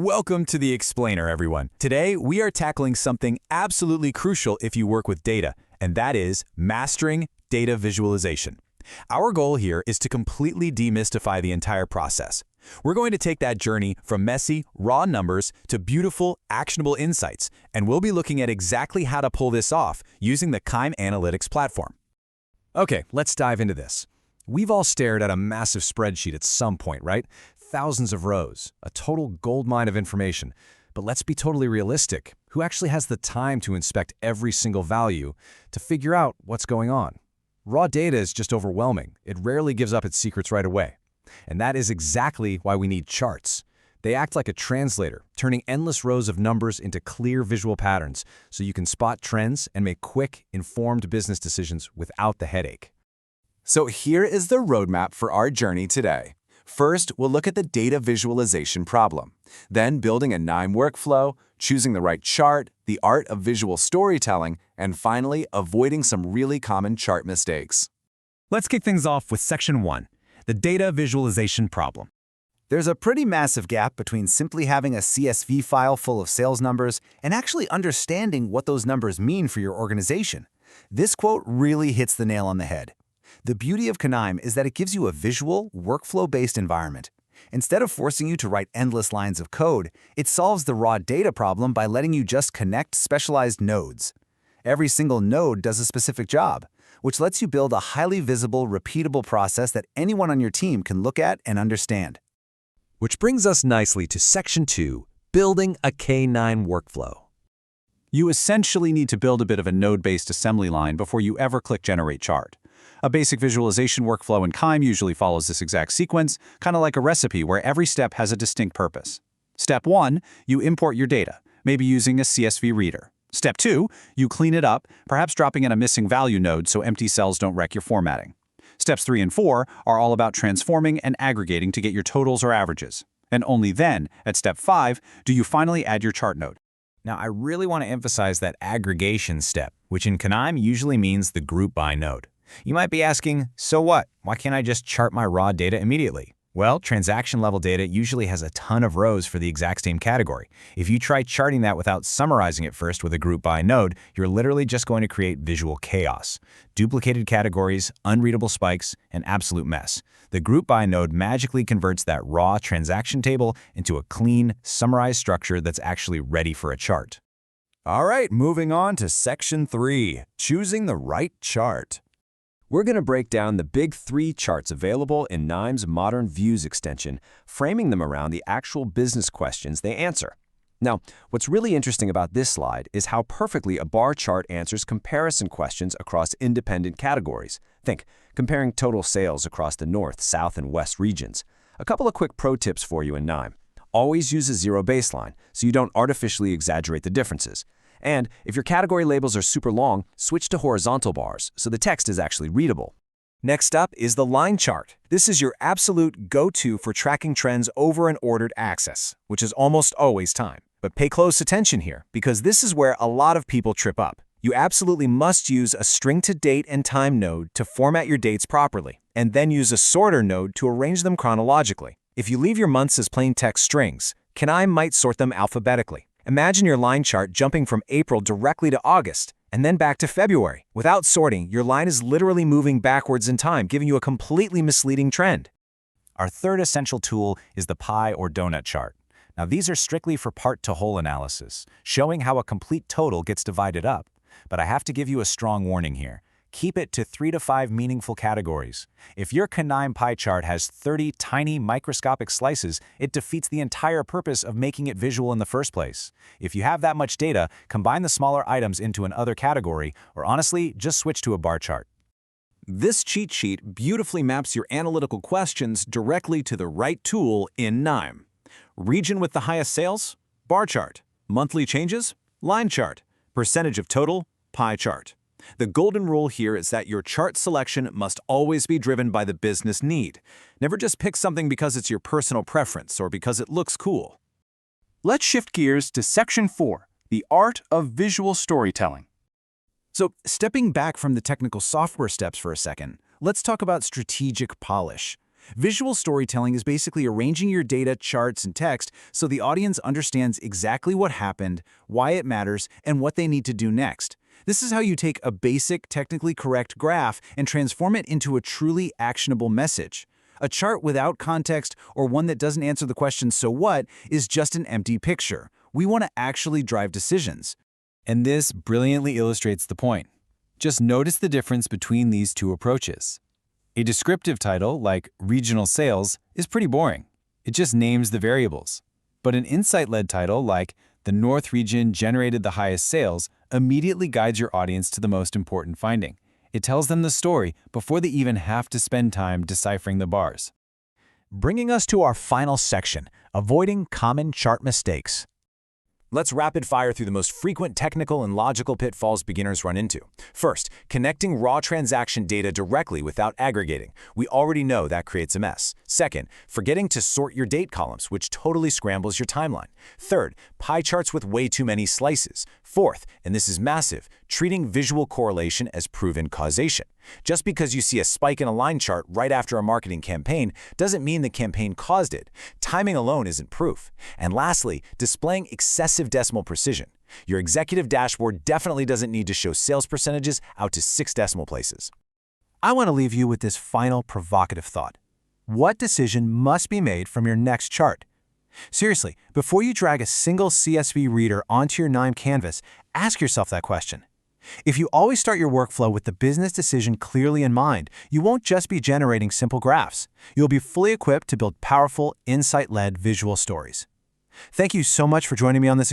Welcome to the Explainer, everyone. Today, we are tackling something absolutely crucial if you work with data, and that is mastering data visualization. Our goal here is to completely demystify the entire process. We're going to take that journey from messy, raw numbers to beautiful, actionable insights, and we'll be looking at exactly how to pull this off using the KNIME Analytics Platform. Okay, let's dive into this. We've all stared at a massive spreadsheet at some point, right? Thousands of rows, a total goldmine of information. But let's be totally realistic. Who actually has the time to inspect every single value to figure out what's going on? Raw data is just overwhelming. It rarely gives up its secrets right away. And that is exactly why we need charts. They act like a translator, turning endless rows of numbers into clear visual patterns so you can spot trends and make quick, informed business decisions without the headache. So here is the roadmap for our journey today. First, we'll look at the data visualization problem, then building a KNIME workflow, choosing the right chart, the art of visual storytelling, and finally, avoiding some really common chart mistakes. Let's kick things off with Section 1, the data visualization problem. There's a pretty massive gap between simply having a CSV file full of sales numbers and actually understanding what those numbers mean for your organization. This quote really hits the nail on the head. The beauty of KNIME is that it gives you a visual, workflow-based environment. Instead of forcing you to write endless lines of code, it solves the raw data problem by letting you just connect specialized nodes. Every single node does a specific job, which lets you build a highly visible, repeatable process that anyone on your team can look at and understand. Which brings us nicely to Section 2, building a K9 workflow. You essentially need to build a bit of a node-based assembly line before you ever click Generate Chart. A basic visualization workflow in KNIME usually follows this exact sequence, kind of like a recipe where every step has a distinct purpose. Step 1, you import your data, maybe using a CSV reader. Step 2, you clean it up, perhaps dropping in a missing value node so empty cells don't wreck your formatting. Steps 3 and 4 are all about transforming and aggregating to get your totals or averages. And only then, at Step 5, do you finally add your chart node. Now, I really want to emphasize that aggregation step, which in KNIME usually means the GroupBy node. You might be asking, so what? Why can't I just chart my raw data immediately? Well, transaction-level data usually has a ton of rows for the exact same category. If you try charting that without summarizing it first with a GroupBy node, you're literally just going to create visual chaos. Duplicated categories, unreadable spikes, an absolute mess. The GroupBy node magically converts that raw transaction table into a clean, summarized structure that's actually ready for a chart. All right, moving on to Section 3, choosing the right chart. We're going to break down the big 3 charts available in KNIME's Modern Views extension, framing them around the actual business questions they answer. Now, what's really interesting about this slide is how perfectly a bar chart answers comparison questions across independent categories. Think, comparing total sales across the North, South, and West regions. A couple of quick pro tips for you in KNIME. Always use a zero baseline, so you don't artificially exaggerate the differences. And if your category labels are super long, switch to horizontal bars so the text is actually readable. Next up is the line chart. This is your absolute go-to for tracking trends over an ordered axis, which is almost always time. But pay close attention here, because this is where a lot of people trip up. You absolutely must use a string-to-date and time node to format your dates properly, and then use a sorter node to arrange them chronologically. If you leave your months as plain text strings, KNIME might sort them alphabetically. Imagine your line chart jumping from April directly to August, and then back to February. Without sorting, your line is literally moving backwards in time, giving you a completely misleading trend. Our third essential tool is the pie or donut chart. Now, these are strictly for part-to-whole analysis, showing how a complete total gets divided up. But I have to give you a strong warning here. Keep it to 3 to 5 meaningful categories. If your KNIME pie chart has 30 tiny microscopic slices, it defeats the entire purpose of making it visual in the first place. If you have that much data, combine the smaller items into an other category, or honestly, just switch to a bar chart. This cheat sheet beautifully maps your analytical questions directly to the right tool in KNIME. Region with the highest sales? Bar chart. Monthly changes? Line chart. Percentage of total? Pie chart. The golden rule here is that your chart selection must always be driven by the business need. Never just pick something because it's your personal preference or because it looks cool. Let's shift gears to Section 4, the art of visual storytelling. So, stepping back from the technical software steps for a second, let's talk about strategic polish. Visual storytelling is basically arranging your data, charts, and text so the audience understands exactly what happened, why it matters, and what they need to do next. This is how you take a basic, technically correct graph and transform it into a truly actionable message. A chart without context, or one that doesn't answer the question, "So what?" is just an empty picture. We want to actually drive decisions. And this brilliantly illustrates the point. Just notice the difference between these two approaches. A descriptive title, like regional sales, is pretty boring. It just names the variables. But an insight-led title, like the North region generated the highest sales, immediately guides your audience to the most important finding. It tells them the story before they even have to spend time deciphering the bars. Bringing us to our final section, avoiding common chart mistakes. Let's rapid fire through the most frequent technical and logical pitfalls beginners run into. First, connecting raw transaction data directly without aggregating. We already know that creates a mess. Second, forgetting to sort your date columns, which totally scrambles your timeline. Third, pie charts with way too many slices. Fourth, and this is massive, treating visual correlation as proven causation. Just because you see a spike in a line chart right after a marketing campaign doesn't mean the campaign caused it. Timing alone isn't proof. And lastly, displaying excessive decimal precision. Your executive dashboard definitely doesn't need to show sales percentages out to 6 decimal places. I want to leave you with this final provocative thought. What decision must be made from your next chart? Seriously, before you drag a single CSV reader onto your KNIME canvas, ask yourself that question. If you always start your workflow with the business decision clearly in mind, you won't just be generating simple graphs. You'll be fully equipped to build powerful, insight-led visual stories. Thank you so much for joining me on this